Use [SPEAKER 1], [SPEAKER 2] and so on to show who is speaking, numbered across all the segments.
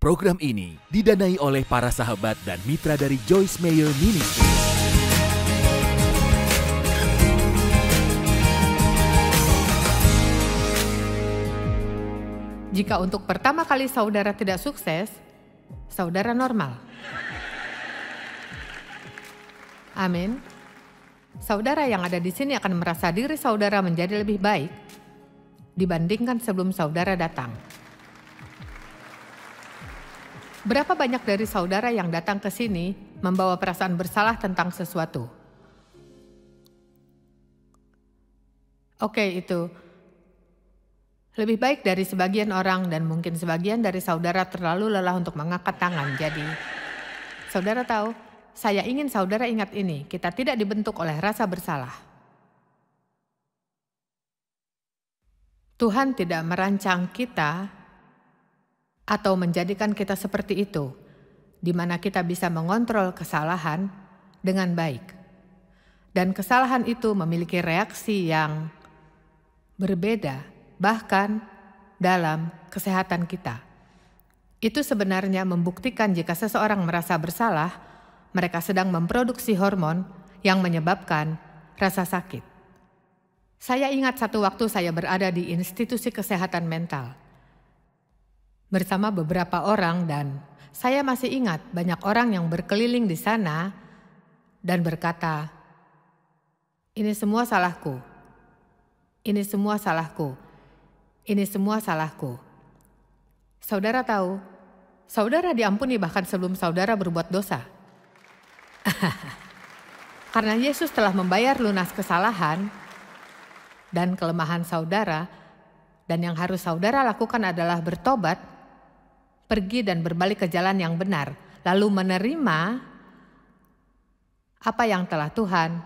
[SPEAKER 1] Program ini didanai oleh para sahabat dan mitra dari Joyce Meyer Ministry.
[SPEAKER 2] Jika untuk pertama kali saudara tidak sukses, saudara normal. Amin. Saudara yang ada di sini akan merasa diri saudara menjadi lebih baik dibandingkan sebelum saudara datang. Berapa banyak dari saudara yang datang ke sini membawa perasaan bersalah tentang sesuatu? Oke, itu lebih baik dari sebagian orang dan mungkin sebagian dari saudara terlalu lelah untuk mengangkat tangan. Jadi, saudara tahu, saya ingin saudara ingat ini, kita tidak dibentuk oleh rasa bersalah. Tuhan tidak merancang kita atau menjadikan kita seperti itu, di mana kita bisa mengontrol kesalahan dengan baik. Dan kesalahan itu memiliki reaksi yang berbeda, bahkan dalam kesehatan kita. Itu sebenarnya membuktikan jika seseorang merasa bersalah, mereka sedang memproduksi hormon yang menyebabkan rasa sakit. Saya ingat satu waktu saya berada di institusi kesehatan mental bersama beberapa orang dan saya masih ingat banyak orang yang berkeliling di sana dan berkata, "Ini semua salahku. Ini semua salahku. Ini semua salahku." Saudara tahu, saudara diampuni bahkan sebelum saudara berbuat dosa. Karena Yesus telah membayar lunas kesalahan dan kelemahan saudara, dan yang harus saudara lakukan adalah bertobat, pergi dan berbalik ke jalan yang benar, lalu menerima apa yang telah Tuhan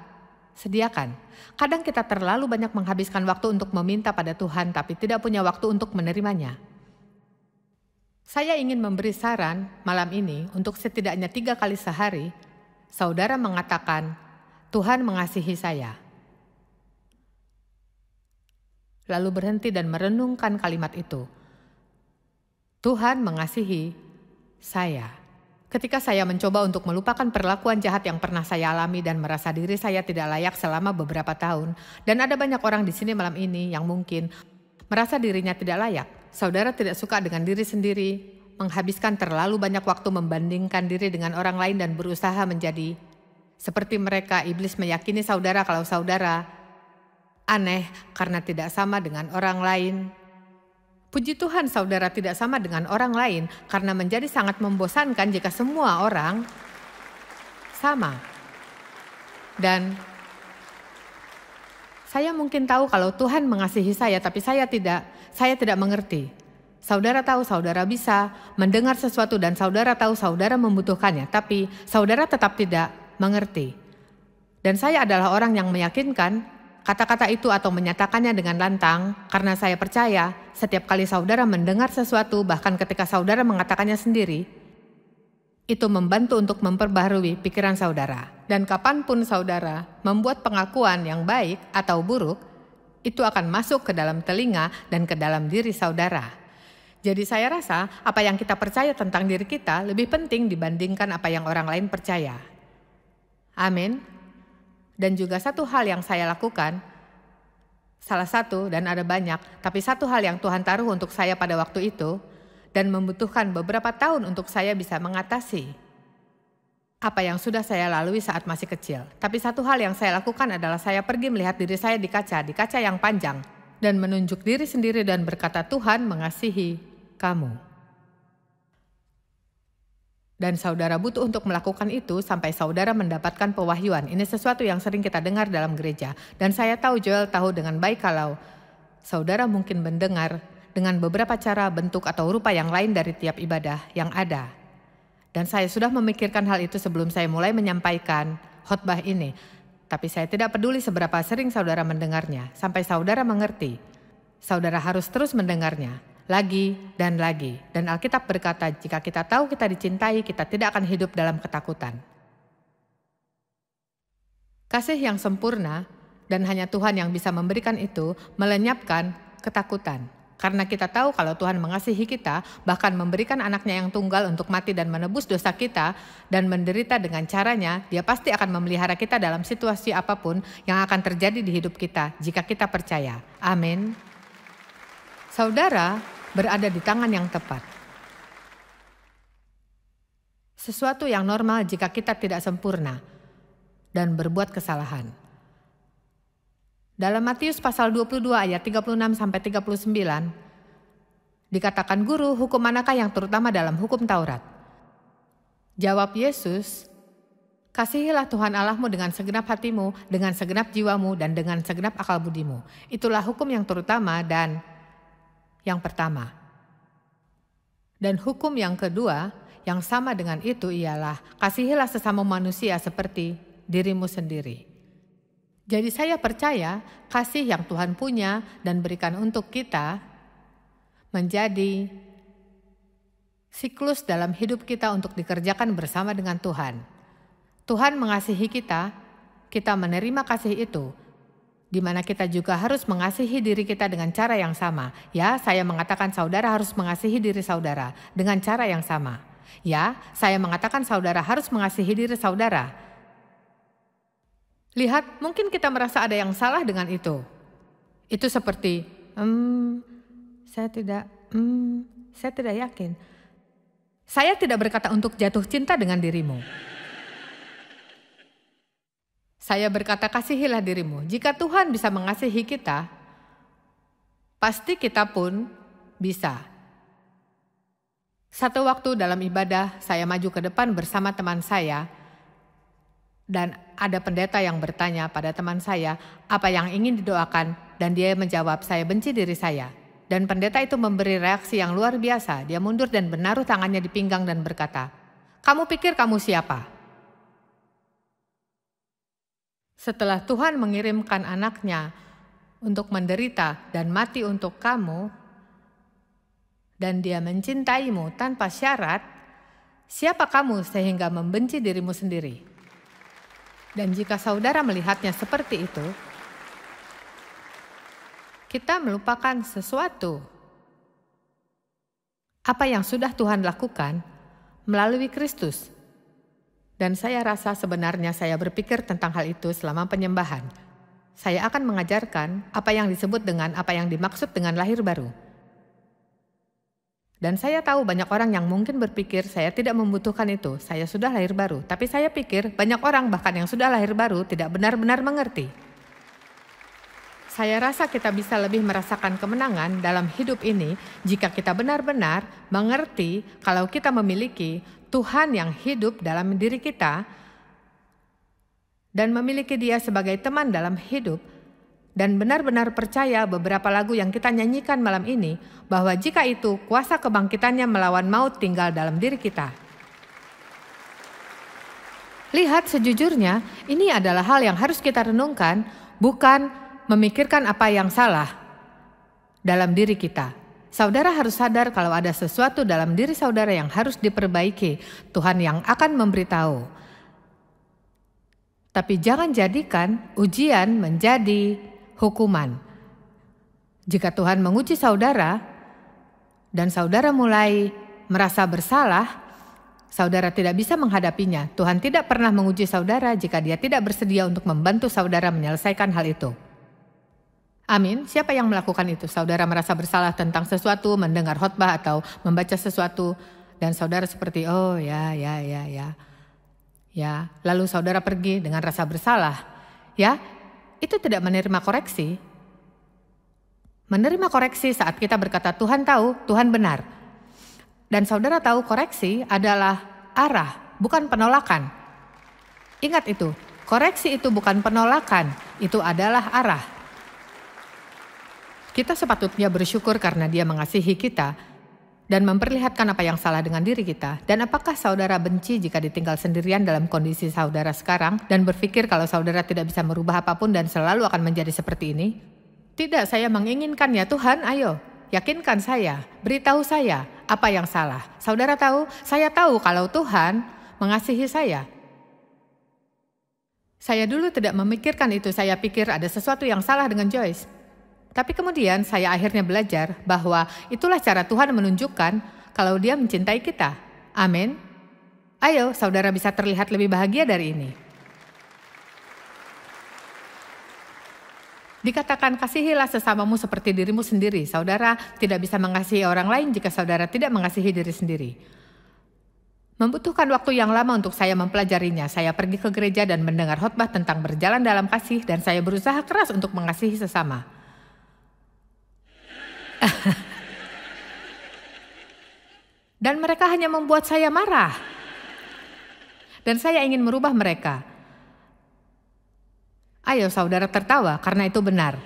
[SPEAKER 2] sediakan. Kadang kita terlalu banyak menghabiskan waktu untuk meminta pada Tuhan, tapi tidak punya waktu untuk menerimanya. Saya ingin memberi saran malam ini untuk setidaknya 3 kali sehari, saudara mengatakan, "Tuhan mengasihi saya." Lalu berhenti dan merenungkan kalimat itu. Tuhan mengasihi saya. Ketika saya mencoba untuk melupakan perlakuan jahat yang pernah saya alami dan merasa diri saya tidak layak selama beberapa tahun, dan ada banyak orang di sini malam ini yang mungkin merasa dirinya tidak layak. Saudara tidak suka dengan diri sendiri, menghabiskan terlalu banyak waktu membandingkan diri dengan orang lain dan berusaha menjadi seperti mereka. Iblis meyakini saudara kalau saudara aneh karena tidak sama dengan orang lain. Puji Tuhan saudara tidak sama dengan orang lain karena menjadi sangat membosankan jika semua orang sama. Dan saya mungkin tahu kalau Tuhan mengasihi saya, tapi saya tidak mengerti. Saudara tahu saudara bisa mendengar sesuatu dan saudara tahu saudara membutuhkannya, tapi saudara tetap tidak mengerti. Dan saya adalah orang yang meyakinkan kata-kata itu atau menyatakannya dengan lantang karena saya percaya setiap kali saudara mendengar sesuatu, bahkan ketika saudara mengatakannya sendiri, itu membantu untuk memperbaharui pikiran saudara. Dan kapanpun saudara membuat pengakuan yang baik atau buruk, itu akan masuk ke dalam telinga dan ke dalam diri saudara. Jadi saya rasa apa yang kita percaya tentang diri kita lebih penting dibandingkan apa yang orang lain percaya. Amin. Dan juga satu hal yang saya lakukan, salah satu dan ada banyak, tapi satu hal yang Tuhan taruh untuk saya pada waktu itu dan membutuhkan beberapa tahun untuk saya bisa mengatasi apa yang sudah saya lalui saat masih kecil. Tapi satu hal yang saya lakukan adalah saya pergi melihat diri saya di kaca yang panjang dan menunjuk diri sendiri dan berkata, "Tuhan mengasihi kamu." Dan saudara butuh untuk melakukan itu sampai saudara mendapatkan pewahyuan. Ini sesuatu yang sering kita dengar dalam gereja. Dan saya tahu Joel tahu dengan baik kalau saudara mungkin mendengar dengan beberapa cara, bentuk, atau rupa yang lain dari tiap ibadah yang ada. Dan saya sudah memikirkan hal itu sebelum saya mulai menyampaikan khotbah ini. Tapi saya tidak peduli seberapa sering saudara mendengarnya. Sampai saudara mengerti, saudara harus terus mendengarnya. Lagi dan lagi. Dan Alkitab berkata, jika kita tahu kita dicintai, kita tidak akan hidup dalam ketakutan. Kasih yang sempurna, dan hanya Tuhan yang bisa memberikan itu, melenyapkan ketakutan. Karena kita tahu kalau Tuhan mengasihi kita, bahkan memberikan anaknya yang tunggal untuk mati dan menebus dosa kita, dan menderita dengan caranya, Dia pasti akan memelihara kita dalam situasi apapun yang akan terjadi di hidup kita jika kita percaya. Amin. Saudara berada di tangan yang tepat. Sesuatu yang normal jika kita tidak sempurna dan berbuat kesalahan. Dalam Matius pasal 22 ayat 36-39, dikatakan, "Guru, hukum manakah yang terutama dalam hukum Taurat?" Jawab Yesus, "Kasihilah Tuhan Allahmu dengan segenap hatimu, dengan segenap jiwamu, dan dengan segenap akal budimu. Itulah hukum yang terutama dan yang pertama. Dan hukum yang kedua, yang sama dengan itu ialah, kasihilah sesama manusia seperti dirimu sendiri." Jadi saya percaya kasih yang Tuhan punya dan berikan untuk kita menjadi siklus dalam hidup kita untuk dikerjakan bersama dengan Tuhan. Tuhan mengasihi kita, kita menerima kasih itu, di mana kita juga harus mengasihi diri kita dengan cara yang sama. Ya, saya mengatakan saudara harus mengasihi diri saudara dengan cara yang sama. Ya, saya mengatakan saudara harus mengasihi diri saudara. Lihat, mungkin kita merasa ada yang salah dengan itu. Itu seperti, saya tidak yakin. Saya tidak berkata untuk jatuh cinta dengan dirimu. Saya berkata kasihilah dirimu. Jika Tuhan bisa mengasihi kita, pasti kita pun bisa. Satu waktu dalam ibadah, saya maju ke depan bersama teman saya, dan ada pendeta yang bertanya pada teman saya apa yang ingin didoakan, dan dia menjawab, "Saya benci diri saya." Dan pendeta itu memberi reaksi yang luar biasa. Dia mundur dan menaruh tangannya di pinggang dan berkata, "Kamu pikir kamu siapa?" Setelah Tuhan mengirimkan anaknya untuk menderita dan mati untuk kamu, dan Dia mencintaimu tanpa syarat, siapa kamu sehingga membenci dirimu sendiri? Dan jika saudara melihatnya seperti itu, kita melupakan sesuatu. Apa yang sudah Tuhan lakukan melalui Kristus. Dan saya rasa sebenarnya saya berpikir tentang hal itu selama penyembahan. Saya akan mengajarkan apa yang disebut dengan apa yang dimaksud dengan lahir baru. Dan saya tahu banyak orang yang mungkin berpikir saya tidak membutuhkan itu, saya sudah lahir baru. Tapi saya pikir banyak orang bahkan yang sudah lahir baru tidak benar-benar mengerti. Saya rasa kita bisa lebih merasakan kemenangan dalam hidup ini jika kita benar-benar mengerti kalau kita memiliki Tuhan yang hidup dalam diri kita dan memiliki Dia sebagai teman dalam hidup. Dan benar-benar percaya beberapa lagu yang kita nyanyikan malam ini, bahwa jika itu kuasa kebangkitannya melawan maut tinggal dalam diri kita. Lihat, sejujurnya ini adalah hal yang harus kita renungkan, bukan memikirkan apa yang salah dalam diri kita. Saudara harus sadar kalau ada sesuatu dalam diri saudara yang harus diperbaiki. Tuhan yang akan memberitahu. Tapi jangan jadikan ujian menjadi hukuman. Jika Tuhan menguji saudara dan saudara mulai merasa bersalah, saudara tidak bisa menghadapinya. Tuhan tidak pernah menguji saudara jika Dia tidak bersedia untuk membantu saudara menyelesaikan hal itu. Amin. Siapa yang melakukan itu? Saudara merasa bersalah tentang sesuatu, mendengar khotbah atau membaca sesuatu, dan saudara seperti, oh ya. Lalu saudara pergi dengan rasa bersalah. Ya, itu tidak menerima koreksi. Menerima koreksi saat kita berkata Tuhan tahu, Tuhan benar. Dan saudara tahu koreksi adalah arah, bukan penolakan. Ingat itu, koreksi itu bukan penolakan, itu adalah arah. Kita sepatutnya bersyukur karena Dia mengasihi kita dan memperlihatkan apa yang salah dengan diri kita. Dan apakah saudara benci jika ditinggal sendirian dalam kondisi saudara sekarang dan berpikir kalau saudara tidak bisa merubah apapun dan selalu akan menjadi seperti ini? Tidak, saya menginginkannya. Tuhan, ayo, yakinkan saya, beritahu saya apa yang salah. Saudara tahu, saya tahu kalau Tuhan mengasihi saya. Saya dulu tidak memikirkan itu, saya pikir ada sesuatu yang salah dengan Joyce. Tapi kemudian saya akhirnya belajar bahwa itulah cara Tuhan menunjukkan kalau Dia mencintai kita. Amin. Ayo, saudara bisa terlihat lebih bahagia dari ini. Dikatakan, kasihilah sesamamu seperti dirimu sendiri. Saudara tidak bisa mengasihi orang lain jika saudara tidak mengasihi diri sendiri. Membutuhkan waktu yang lama untuk saya mempelajarinya. Saya pergi ke gereja dan mendengar khotbah tentang berjalan dalam kasih, dan saya berusaha keras untuk mengasihi sesama. Dan mereka hanya membuat saya marah. Dan saya ingin merubah mereka. Ayo saudara tertawa karena itu benar.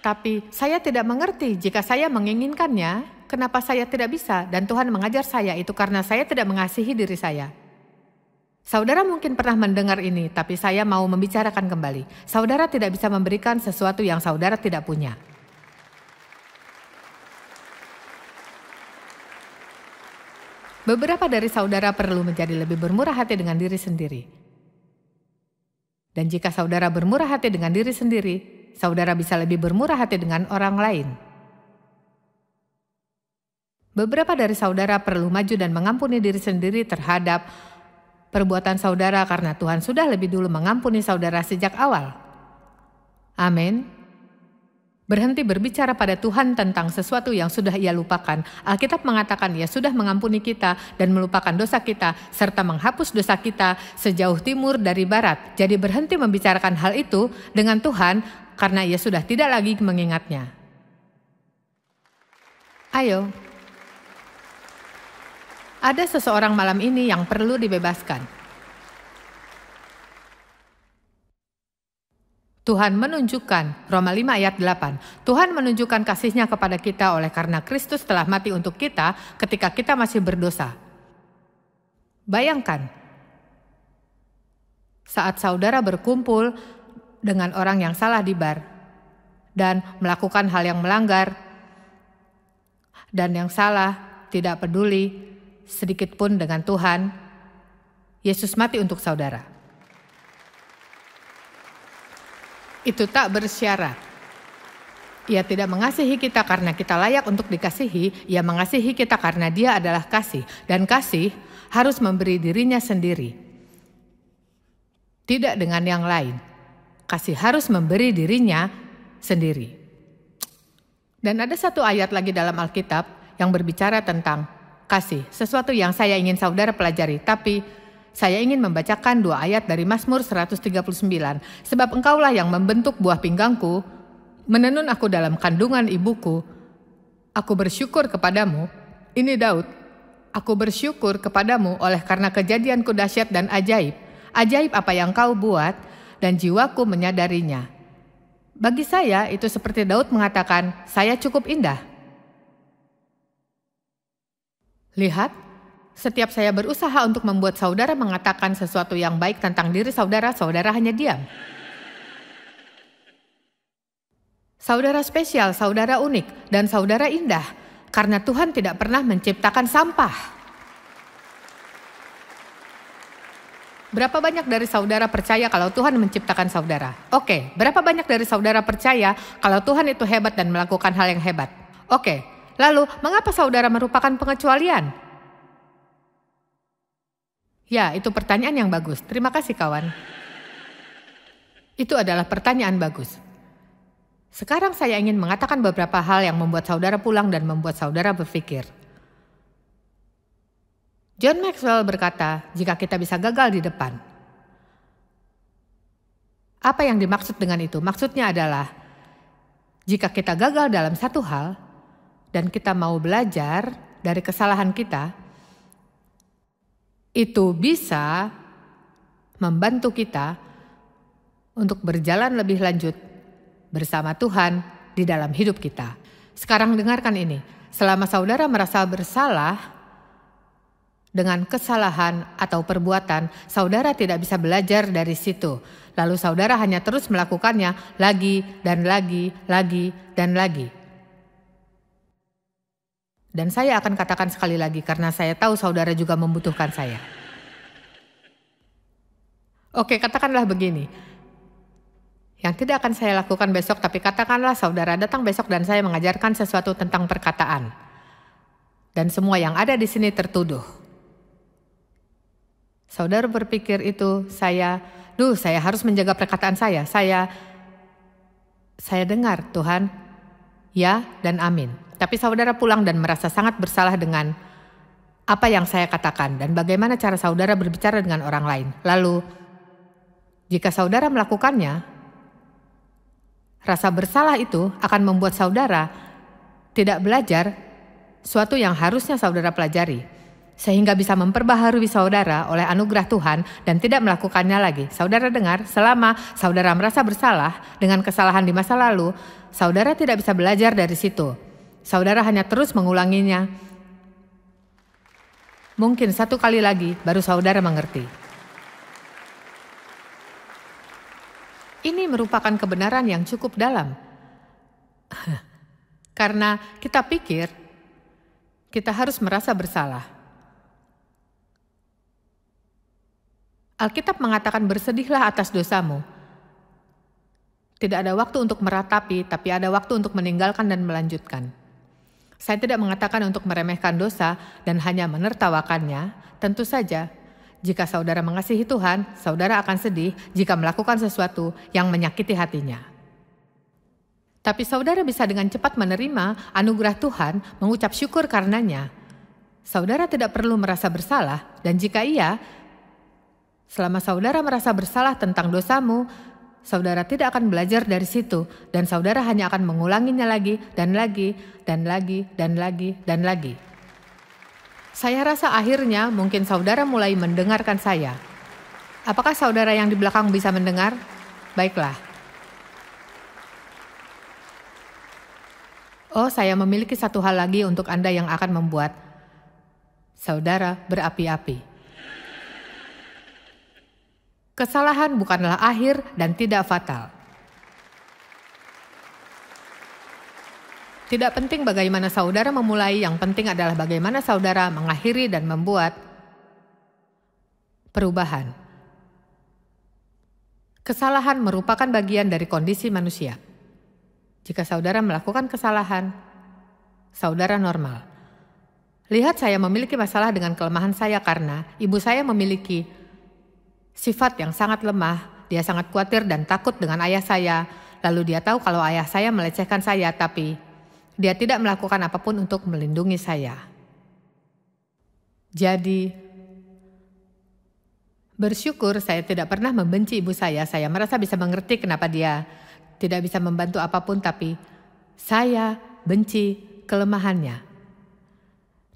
[SPEAKER 2] Tapi saya tidak mengerti jika saya menginginkannya, kenapa saya tidak bisa, dan Tuhan mengajar saya itu karena saya tidak mengasihi diri saya. Saudara mungkin pernah mendengar ini, tapi saya mau membicarakan kembali. Saudara tidak bisa memberikan sesuatu yang saudara tidak punya. Beberapa dari saudara perlu menjadi lebih bermurah hati dengan diri sendiri. Dan jika saudara bermurah hati dengan diri sendiri, saudara bisa lebih bermurah hati dengan orang lain. Beberapa dari saudara perlu maju dan mengampuni diri sendiri terhadap perbuatan saudara karena Tuhan sudah lebih dulu mengampuni saudara sejak awal. Amin. Berhenti berbicara pada Tuhan tentang sesuatu yang sudah Ia lupakan. Alkitab mengatakan Ia sudah mengampuni kita dan melupakan dosa kita, serta menghapus dosa kita sejauh timur dari barat. Jadi berhenti membicarakan hal itu dengan Tuhan karena Ia sudah tidak lagi mengingatnya. Ayo. Ada seseorang malam ini yang perlu dibebaskan. Tuhan menunjukkan, Roma 5 ayat 8, Tuhan menunjukkan kasih-Nya kepada kita oleh karena Kristus telah mati untuk kita ketika kita masih berdosa. Bayangkan, saat saudara berkumpul dengan orang yang salah di bar dan melakukan hal yang melanggar dan yang salah tidak peduli sedikit pun dengan Tuhan, Yesus mati untuk saudara. Itu tak bersyarat. Ia tidak mengasihi kita karena kita layak untuk dikasihi, Ia mengasihi kita karena Dia adalah kasih, dan kasih harus memberi dirinya sendiri. Tidak dengan yang lain. Kasih harus memberi dirinya sendiri. Dan ada satu ayat lagi dalam Alkitab yang berbicara tentang kasih, sesuatu yang saya ingin saudara pelajari, tapi saya ingin membacakan 2 ayat dari Mazmur 139. Sebab engkaulah yang membentuk buah pinggangku, menenun aku dalam kandungan ibuku. Aku bersyukur kepadamu, ini Daud, aku bersyukur kepadamu oleh karena kejadianku dahsyat dan ajaib. Ajaib apa yang kau buat, dan jiwaku menyadarinya. Bagi saya itu seperti Daud mengatakan, saya cukup indah. Lihat, setiap saya berusaha untuk membuat saudara mengatakan sesuatu yang baik tentang diri saudara, saudara hanya diam. Saudara spesial, saudara unik, dan saudara indah, karena Tuhan tidak pernah menciptakan sampah. Berapa banyak dari saudara percaya kalau Tuhan menciptakan saudara? Oke, berapa banyak dari saudara percaya kalau Tuhan itu hebat dan melakukan hal yang hebat? Oke, lalu mengapa saudara merupakan pengecualian? Ya, itu pertanyaan yang bagus. Terima kasih kawan. Itu adalah pertanyaan bagus. Sekarang saya ingin mengatakan beberapa hal yang membuat saudara pulang dan membuat saudara berpikir. John Maxwell berkata, jika kita bisa gagal di depan. Apa yang dimaksud dengan itu? Maksudnya adalah, jika kita gagal dalam satu hal, dan kita mau belajar dari kesalahan kita, itu bisa membantu kita untuk berjalan lebih lanjut bersama Tuhan di dalam hidup kita. Sekarang dengarkan ini, selama saudara merasa bersalah dengan kesalahan atau perbuatan, saudara tidak bisa belajar dari situ. Lalu saudara hanya terus melakukannya lagi dan lagi, lagi dan lagi. Dan saya akan katakan sekali lagi karena saya tahu saudara juga membutuhkan saya. Oke, katakanlah begini. yang tidak akan saya lakukan besok, tapi katakanlah saudara datang besok dan saya mengajarkan sesuatu tentang perkataan. Dan semua yang ada di sini tertuduh. Saudara berpikir itu, saya harus menjaga perkataan saya. Saya dengar Tuhan, ya dan amin. Tapi saudara pulang dan merasa sangat bersalah dengan apa yang saya katakan dan bagaimana cara saudara berbicara dengan orang lain. Lalu, jika saudara melakukannya, rasa bersalah itu akan membuat saudara tidak belajar suatu yang harusnya saudara pelajari, sehingga bisa memperbaharui saudara oleh anugerah Tuhan dan tidak melakukannya lagi. Saudara dengar, selama saudara merasa bersalah dengan kesalahan di masa lalu, saudara tidak bisa belajar dari situ. Saudara hanya terus mengulanginya. Mungkin satu kali lagi baru saudara mengerti. Ini merupakan kebenaran yang cukup dalam. Karena kita pikir kita harus merasa bersalah. Alkitab mengatakan bersedihlah atas dosamu. Tidak ada waktu untuk meratapi, tapi ada waktu untuk meninggalkan dan melanjutkan. Saya tidak mengatakan untuk meremehkan dosa dan hanya menertawakannya. Tentu saja, jika saudara mengasihi Tuhan, saudara akan sedih jika melakukan sesuatu yang menyakiti hatinya. Tapi saudara bisa dengan cepat menerima anugerah Tuhan, mengucap syukur karenanya. Saudara tidak perlu merasa bersalah, dan jika iya, selama saudara merasa bersalah tentang dosamu, saudara tidak akan belajar dari situ, dan saudara hanya akan mengulanginya lagi, dan lagi, dan lagi, dan lagi, dan lagi. Saya rasa akhirnya mungkin saudara mulai mendengarkan saya. Apakah saudara yang di belakang bisa mendengar? Baiklah. Oh, saya memiliki satu hal lagi untuk Anda yang akan membuat saudara berapi-api. Kesalahan bukanlah akhir dan tidak fatal. Tidak penting bagaimana saudara memulai, yang penting adalah bagaimana saudara mengakhiri dan membuat perubahan. Kesalahan merupakan bagian dari kondisi manusia. Jika saudara melakukan kesalahan, saudara normal. Lihat, saya memiliki masalah dengan kelemahan saya karena ibu saya memiliki sifat yang sangat lemah. Dia sangat khawatir dan takut dengan ayah saya. Lalu dia tahu kalau ayah saya melecehkan saya, tapi dia tidak melakukan apapun untuk melindungi saya. Jadi, bersyukur saya tidak pernah membenci ibu saya. Saya merasa bisa mengerti kenapa dia tidak bisa membantu apapun, tapi saya benci kelemahannya.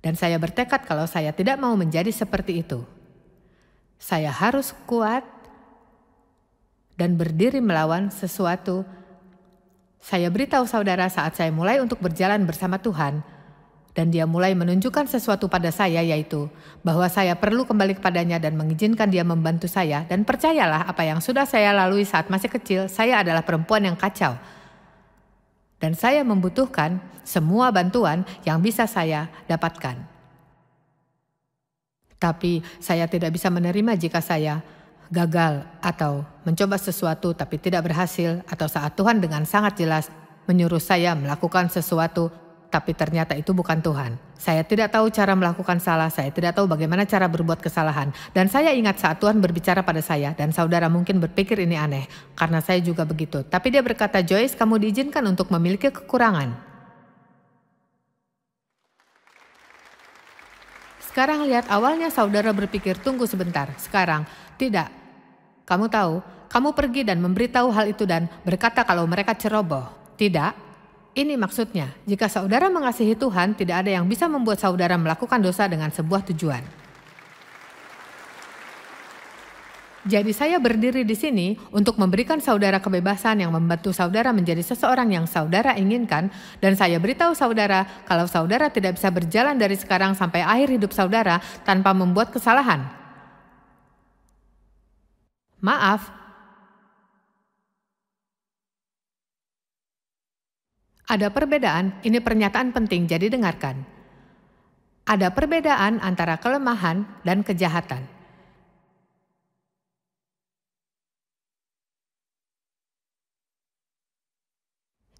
[SPEAKER 2] Dan saya bertekad kalau saya tidak mau menjadi seperti itu. Saya harus kuat dan berdiri melawan sesuatu. Saya beritahu saudara saat saya mulai untuk berjalan bersama Tuhan, dan dia mulai menunjukkan sesuatu pada saya, yaitu bahwa saya perlu kembali kepadanya dan mengizinkan dia membantu saya. Dan percayalah, apa yang sudah saya lalui saat masih kecil, saya adalah perempuan yang kacau. Dan saya membutuhkan semua bantuan yang bisa saya dapatkan. Tapi saya tidak bisa menerima jika saya gagal atau mencoba sesuatu tapi tidak berhasil, atau saat Tuhan dengan sangat jelas menyuruh saya melakukan sesuatu tapi ternyata itu bukan Tuhan. Saya tidak tahu cara melakukan salah, saya tidak tahu bagaimana cara berbuat kesalahan. Dan saya ingat saat Tuhan berbicara pada saya, dan saudara mungkin berpikir ini aneh karena saya juga begitu. Tapi dia berkata, Joyce, kamu diizinkan untuk memiliki kekurangan. Sekarang lihat, awalnya saudara berpikir tunggu sebentar, sekarang tidak. Kamu tahu, kamu pergi dan memberitahu hal itu dan berkata kalau mereka ceroboh. Tidak, ini maksudnya, jika saudara mengasihi Tuhan, tidak ada yang bisa membuat saudara melakukan dosa dengan sebuah tujuan. Jadi saya berdiri di sini untuk memberikan saudara kebebasan yang membantu saudara menjadi seseorang yang saudara inginkan, dan saya beritahu saudara kalau saudara tidak bisa berjalan dari sekarang sampai akhir hidup saudara tanpa membuat kesalahan. Maaf, ada perbedaan, ini pernyataan penting, jadi dengarkan. Ada perbedaan antara kelemahan dan kejahatan.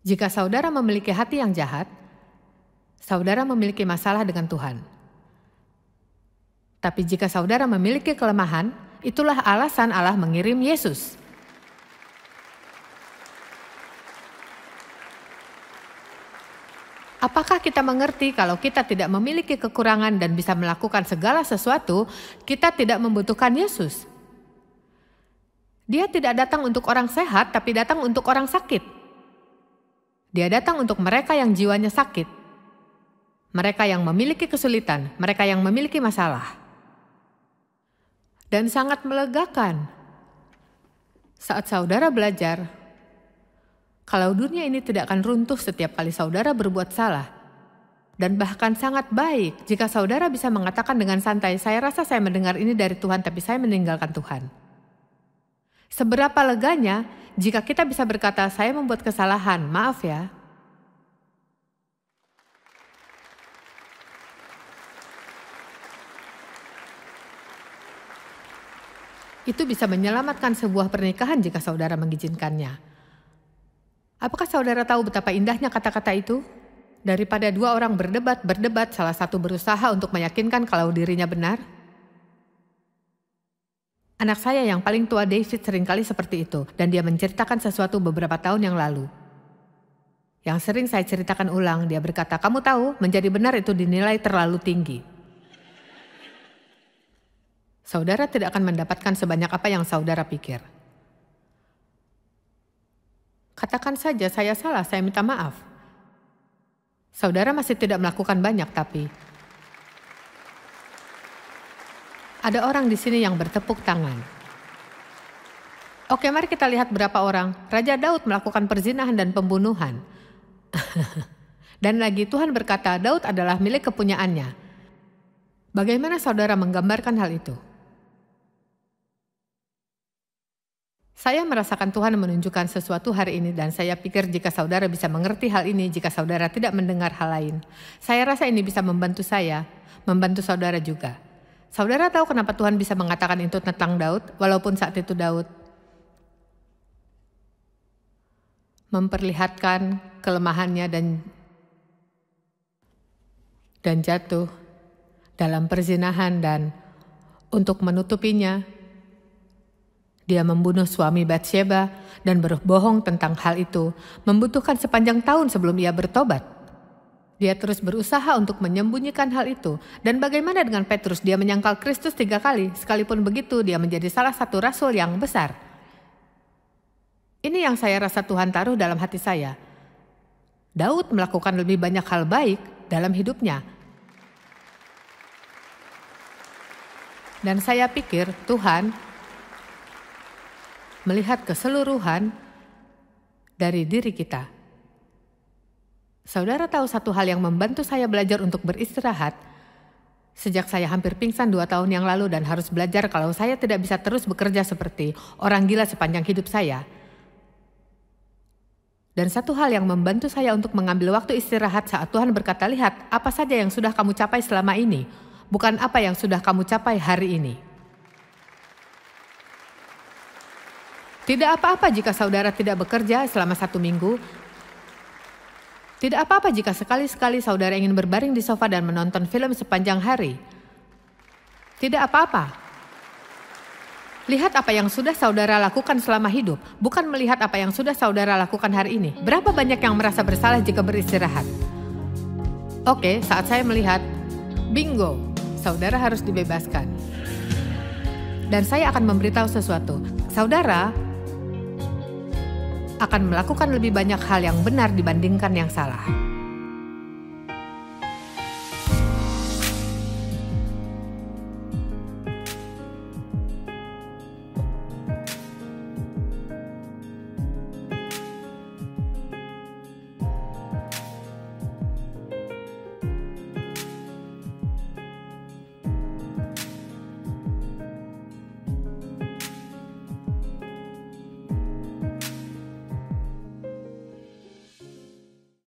[SPEAKER 2] Jika saudara memiliki hati yang jahat, saudara memiliki masalah dengan Tuhan. Tapi jika saudara memiliki kelemahan, itulah alasan Allah mengirim Yesus. Apakah kita mengerti kalau kita tidak memiliki kekurangan dan bisa melakukan segala sesuatu, kita tidak membutuhkan Yesus? Dia tidak datang untuk orang sehat, tapi datang untuk orang sakit. Dia datang untuk mereka yang jiwanya sakit, mereka yang memiliki kesulitan, mereka yang memiliki masalah. Dan sangat melegakan saat saudara belajar kalau dunia ini tidak akan runtuh setiap kali saudara berbuat salah. Dan bahkan sangat baik jika saudara bisa mengatakan dengan santai, saya rasa saya mendengar ini dari Tuhan tapi saya meninggalkan Tuhan. Seberapa leganya jika kita bisa berkata, saya membuat kesalahan, maaf ya. Itu bisa menyelamatkan sebuah pernikahan jika saudara mengizinkannya. Apakah saudara tahu betapa indahnya kata-kata itu? Daripada dua orang berdebat, salah satu berusaha untuk meyakinkan kalau dirinya benar. Anak saya yang paling tua David seringkali seperti itu, dan dia menceritakan sesuatu beberapa tahun yang lalu. Yang sering saya ceritakan ulang, dia berkata, kamu tahu, menjadi benar itu dinilai terlalu tinggi. Saudara tidak akan mendapatkan sebanyak apa yang saudara pikir. Katakan saja saya salah, saya minta maaf. Saudara masih tidak melakukan banyak, tapi ada orang di sini yang bertepuk tangan. Oke, mari kita lihat berapa orang. Raja Daud melakukan perzinahan dan pembunuhan. Dan lagi Tuhan berkata, Daud adalah milik kepunyaannya. Bagaimana saudara menggambarkan hal itu? Saya merasakan Tuhan menunjukkan sesuatu hari ini dan saya pikir jika saudara bisa mengerti hal ini, jika saudara tidak mendengar hal lain, saya rasa ini bisa membantu saya, membantu saudara juga. Saudara tahu kenapa Tuhan bisa mengatakan itu tentang Daud, walaupun saat itu Daud memperlihatkan kelemahannya dan jatuh dalam perzinahan, dan untuk menutupinya, dia membunuh suami Batsheba dan berbohong tentang hal itu, membutuhkan sepanjang tahun sebelum ia bertobat. Dia terus berusaha untuk menyembunyikan hal itu. Dan bagaimana dengan Petrus? Dia menyangkal Kristus 3 kali. Sekalipun begitu, dia menjadi salah satu rasul yang besar. Ini yang saya rasa Tuhan taruh dalam hati saya. Daud melakukan lebih banyak hal baik dalam hidupnya. Dan saya pikir Tuhan melihat keseluruhan dari diri kita. Saudara tahu satu hal yang membantu saya belajar untuk beristirahat? Sejak saya hampir pingsan 2 tahun yang lalu dan harus belajar kalau saya tidak bisa terus bekerja seperti orang gila sepanjang hidup saya. Dan satu hal yang membantu saya untuk mengambil waktu istirahat saat Tuhan berkata, lihat apa saja yang sudah kamu capai selama ini, bukan apa yang sudah kamu capai hari ini. Tidak apa-apa jika saudara tidak bekerja selama 1 minggu. Tidak apa-apa jika sekali-sekali saudara ingin berbaring di sofa dan menonton film sepanjang hari. Tidak apa-apa. Lihat apa yang sudah saudara lakukan selama hidup, bukan melihat apa yang sudah saudara lakukan hari ini. Berapa banyak yang merasa bersalah jika beristirahat? Oke, saat saya melihat, bingo, saudara harus dibebaskan. Dan saya akan memberitahu sesuatu. Saudara akan melakukan lebih banyak hal yang benar dibandingkan yang salah.